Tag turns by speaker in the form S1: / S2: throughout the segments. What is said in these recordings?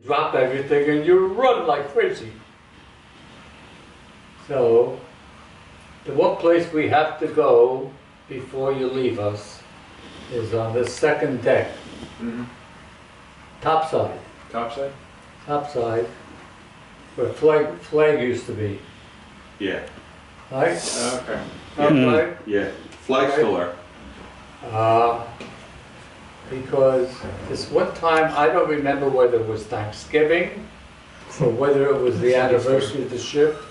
S1: drop everything and you run like crazy. So, the one place we have to go before you leave us is on the second deck.
S2: Mm-hmm.
S1: Topside.
S2: Topside?
S1: Topside, where flag used to be.
S3: Yeah.
S1: Right?
S2: Okay.
S1: Topside?
S3: Yeah. Flag's still there.
S1: Because this one time, I don't remember whether it was Thanksgiving or whether it was the anniversary of the ship,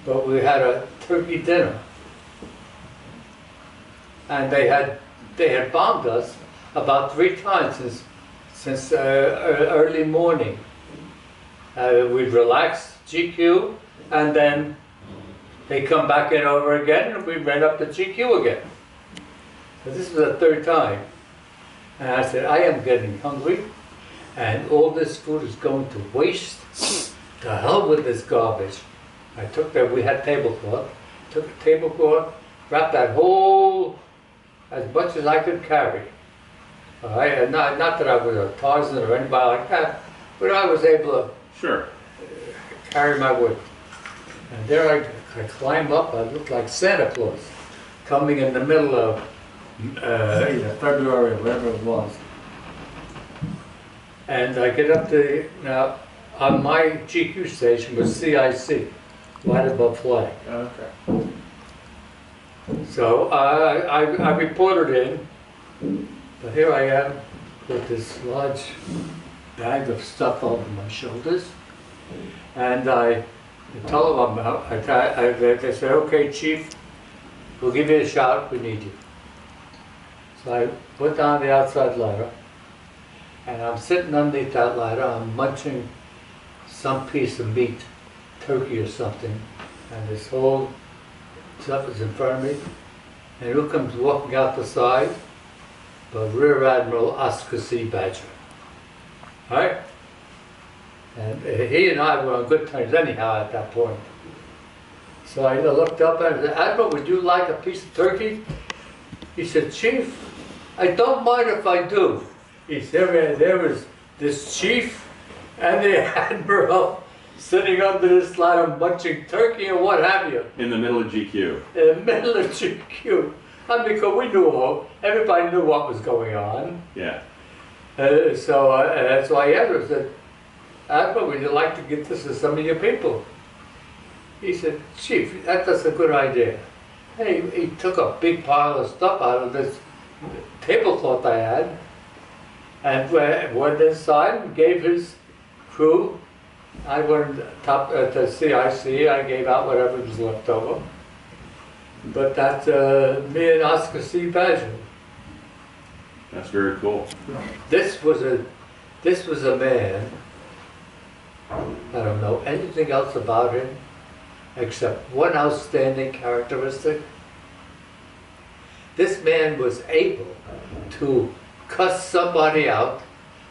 S1: but we had a turkey dinner. And they had bombed us about 3 times since early morning. We'd relax, GQ, and then they come back in over again, and we ran up to GQ again. So this was the 3rd time. And I said, I am getting hungry, and all this food is going to waste. To hell with this garbage. I took that, we had tablecloth, took a tablecloth, wrapped that whole, as much as I could carry. All right, and not that I was a Tarzan or anybody like that, but I was able to carry my weight. And there I climb up, I look like Santa Claus, coming in the middle of February, whatever it was. And I get up to, now, on my GQ station was CIC, right above flag.
S2: Okay.
S1: So I reported in, but here I am with this large bag of stuff over my shoulders. And I tell them, they say, okay, Chief, we'll give you a shout, we need you. So I put down the outside ladder, and I'm sitting underneath that ladder, I'm munching some piece of meat, turkey or something, and this whole stuff is in front of me, and who comes walking out the side? But Rear Admiral Oscar Badger. All right? And he and I were on good terms anyhow at that point. So I looked up and I said, Admiral, would you like a piece of turkey? He said, Chief, I don't mind if I do. He said, there was this chief and the admiral sitting under this ladder munching turkey or what have you.
S3: In the middle of GQ.
S1: In the middle of GQ. And because we knew, everybody knew what was going on.
S3: Yeah.
S1: So I asked him, I said, Admiral, would you like to get this to some of your people? He said, Chief, that's a good idea. And he took a big pile of stuff out of this tablecloth I had and went inside and gave his crew. I went to CIC, I gave out whatever was left over. But that's me and Oscar Badger.
S3: That's very cool.
S1: This was a man, I don't know anything else about him except one outstanding characteristic. This man was able to cuss somebody out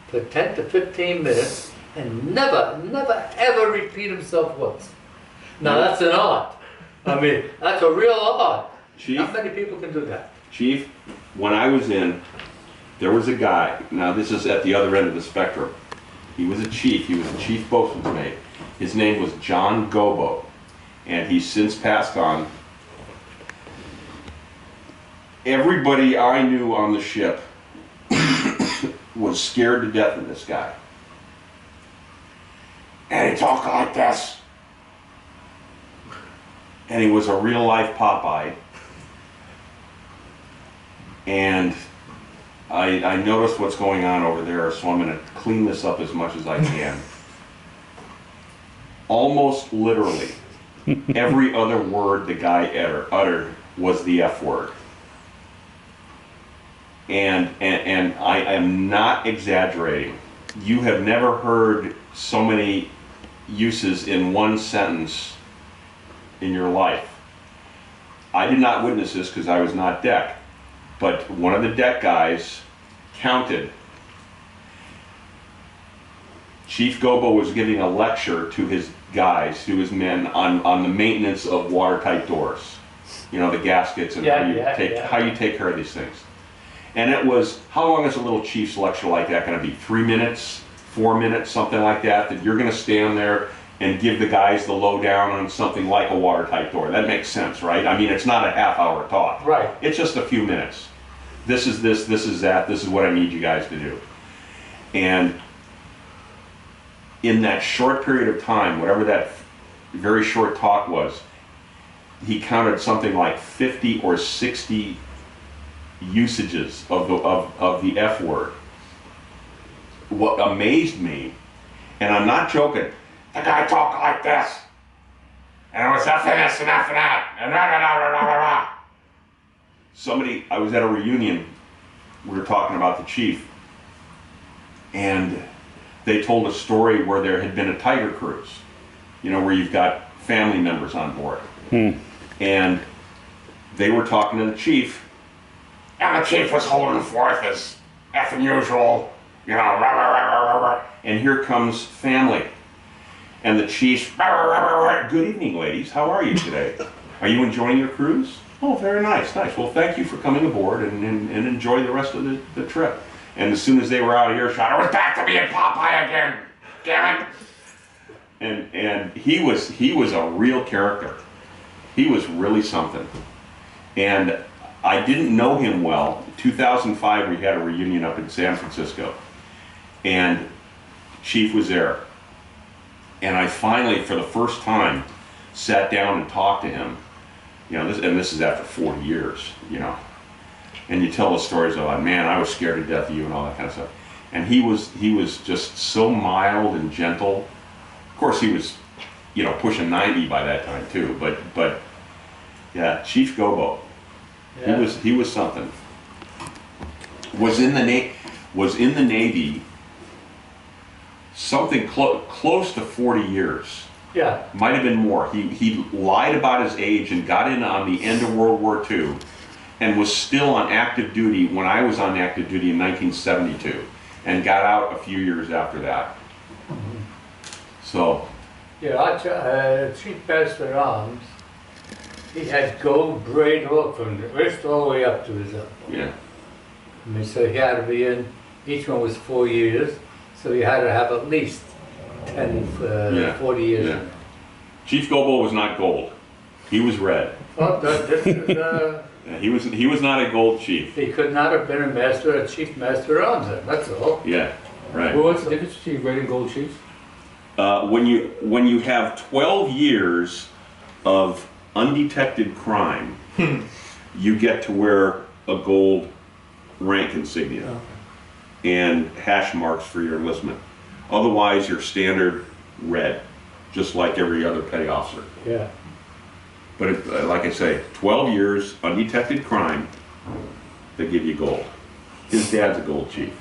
S1: for 10 to 15 minutes and never ever repeat himself once. Now that's an art. I mean, that's a real art.
S3: Chief,
S1: not many people can do that.
S3: Chief, when I was in, there was a guy, now this is at the other end of the spectrum. He was a chief boatswain's mate. His name was John Gobo, and he's since passed on. Everybody I knew on the ship was scared to death of this guy. And he talked like this. And he was a real life Popeye. And I noticed what's going on over there, so I'm going to clean this up as much as I can. Almost literally, every other word the guy uttered was the F word. And I am not exaggerating. You have never heard so many uses in one sentence in your life. I did not witness this because I was not deck, but one of the deck guys counted. Chief Gobo was giving a lecture to his guys, to his men, on the maintenance of watertight doors. You know, the gaskets and how you take care of these things. And it was, how long is a little chief's lecture like that going to be? 3 minutes? 4 minutes, something like that, that you're gonna stand there and give the guys the lowdown on something like a watertight door. That makes sense, right? I mean, it's not a half-hour talk.
S1: Right.
S3: It's just a few minutes. This is this is that, this is what I need you guys to do. And in that short period of time, whatever that very short talk was, he counted something like 50 or 60 usages of the F word. What amazed me, and I'm not joking, the guy talked like this, and it was F and this and F and that, and rah, rah, rah, rah, rah, rah. Somebody, I was at a reunion, we were talking about the chief, and they told a story where there had been a tiger cruise, you know, where you've got family members on board. And they were talking to the chief, and the chief was holding forth as effing usual, you know, rah, rah, rah, rah, rah, rah. And here comes family. And the chief, rah, rah, rah, rah, rah. Good evening, ladies, how are you today? Are you enjoying your cruise? Oh, very nice, nice. Well, thank you for coming aboard and enjoy the rest of the trip. And as soon as they were out of earshot, I was back to being Popeye again, damn it. And he was a real character. He was really something. And I didn't know him well. In 2005, we had a reunion up in San Francisco. And Chief was there. And I finally, for the first time, sat down and talked to him. You know, this is after 40 years, you know. And you tell the stories of, like, man, I was scared to death of you and all that kind of stuff. And he was just so mild and gentle. Of course, he was, you know, pushing 90 by that time too. But yeah, Chief Gobo, yeah. He was something. Was in the Navy something close to 40 years.
S1: Yeah.
S3: Might have been more. He lied about his age and got in on the end of World War II and was still on active duty when I was on active duty in 1972 and got out a few years after that. So.
S1: Yeah, Chief Master Arms, he had gold braid all from the wrist all the way up to his elbow.
S3: Yeah.
S1: I mean, so he had to be in, each one was 4 years, so he had to have at least 10, 40 years.
S3: Yeah. Chief Gobo was not gold. He was red.
S1: Oh, this is,
S3: yeah, he was not a gold chief.
S1: he could not have been a Chief Master Arms then, that's all.
S3: Yeah, right.
S2: Well, what's the difference between red and gold chiefs?
S3: When you have 12 years of undetected crime, you get to wear a gold rank insignia and hash marks for your enlistment. Otherwise, you're standard red, just like every other petty officer.
S1: Yeah.
S3: But like I say, 12 years, undetected crime, they give you gold. His dad's a gold chief.